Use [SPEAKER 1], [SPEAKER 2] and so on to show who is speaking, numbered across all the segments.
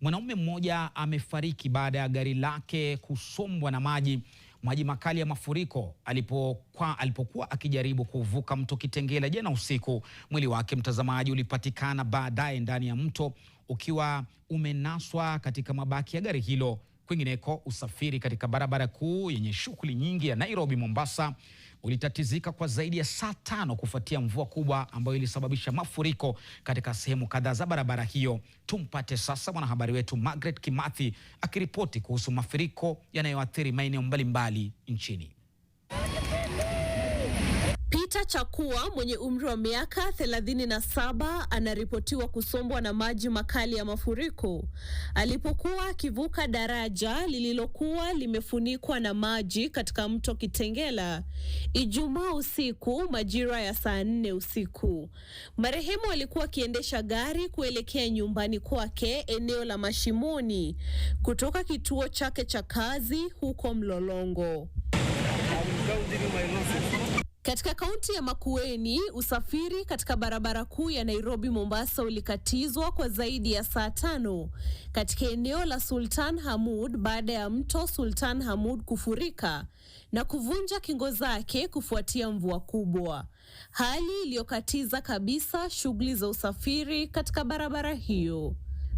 [SPEAKER 1] Mwanaume mmoja amefariki baada ya gari lake kusombwa na maji makali ya mafuriko alipokuwa akijaribu kuvuka mto Kitengela jana usiku. Mwili wake, mtazamaji, ulipatikana baadaye ndani ya mto ukiwa umenaswa katika mabaki ya gari hilo. Kwingineko, usafiri katika barabara kuu yenye shughuli nyingi ya Nairobi Mombasa ulitatizika kwa zaidi ya saa 5 kufuatia mvua kubwa ambayo ilisababisha mafuriko katika sehemu kadhaa za barabara hiyo. Tumpate sasa mwanahabari wetu Margaret Kimathi akiripoti kuhusu mafuriko yanayoathiri maeneo mbalimbali nchini.
[SPEAKER 2] Peter Chakua mwenye umri wa miaka 37 anaripotiwa kusombwa na maji makali ya mafuriko alipokuwa akivuka daraja lililokuwa limefunikwa na maji katika mto Kitengela Ijumaa usiku majira ya saa 4 usiku. Marehemu alikuwa akiendesha gari kuelekea nyumbani kwake eneo la Mashimoni kutoka kituo chake cha kazi huko Mlolongo. Katika kaunti ya Makueni, usafiri katika barabara kuu ya Nairobi Mombasa ulikatizwa kwa zaidi ya saa 5 katika eneo la Sultan Hamud baada ya mto Sultan Hamud kufurika na kuvunja kingo zake kufuatia mvua kubwa, hali iliyokatiza kabisa shughuli za usafiri katika barabara hiyo.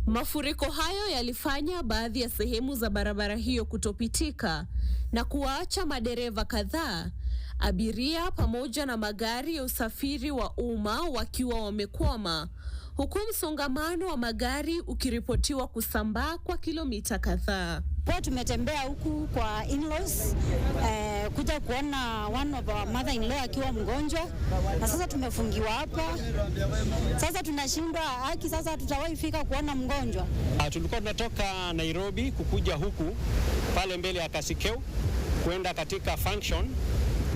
[SPEAKER 2] Mafuriko hayo yalifanya baadhi ya sehemu za barabara hiyo kutopitika na kuwaacha madereva kadhaa, abiria pamoja na magari ya usafiri wa umma wakiwa wamekwama, huku msongamano wa magari ukiripotiwa kusambaa kwa kilomita kadhaa.
[SPEAKER 3] Kwa tumetembea huku kwa in-laws kuja kuona one of our mother-in-law akiwa mgonjwa, na sasa tumefungiwa hapa. Sasa tunashindwa haki, sasa tutawahi fika kuona mgonjwa.
[SPEAKER 4] Tulikuwa tunatoka Nairobi kukuja huku pale mbele ya Kasikeu kwenda katika function,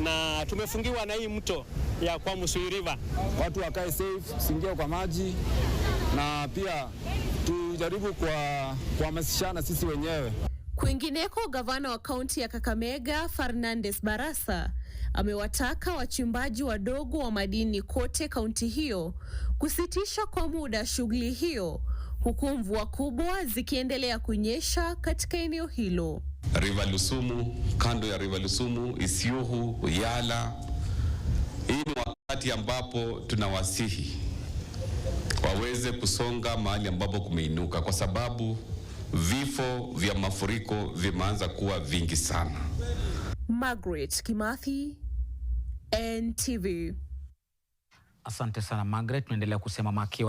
[SPEAKER 4] na tumefungiwa na hii mto ya kwa Musui River.
[SPEAKER 5] Watu wakae safe, singia kwa maji, na pia tujaribu kuhamasishana sisi wenyewe.
[SPEAKER 2] Kwingineko, gavana wa kaunti ya Kakamega Fernandes Barasa amewataka wachimbaji wadogo wa madini kote kaunti hiyo kusitisha kwa muda shughuli hiyo, huku mvua kubwa zikiendelea kunyesha katika eneo hilo.
[SPEAKER 6] River Lusumu, kando ya River Lusumu, Isiuhu, Yala. Hii ni wakati ambapo tunawasihi waweze kusonga mahali ambapo kumeinuka, kwa sababu vifo vya mafuriko vimeanza kuwa vingi sana.
[SPEAKER 2] Margaret Kimathi, NTV.
[SPEAKER 1] Asante sana Margaret, tunaendelea kusema makiwa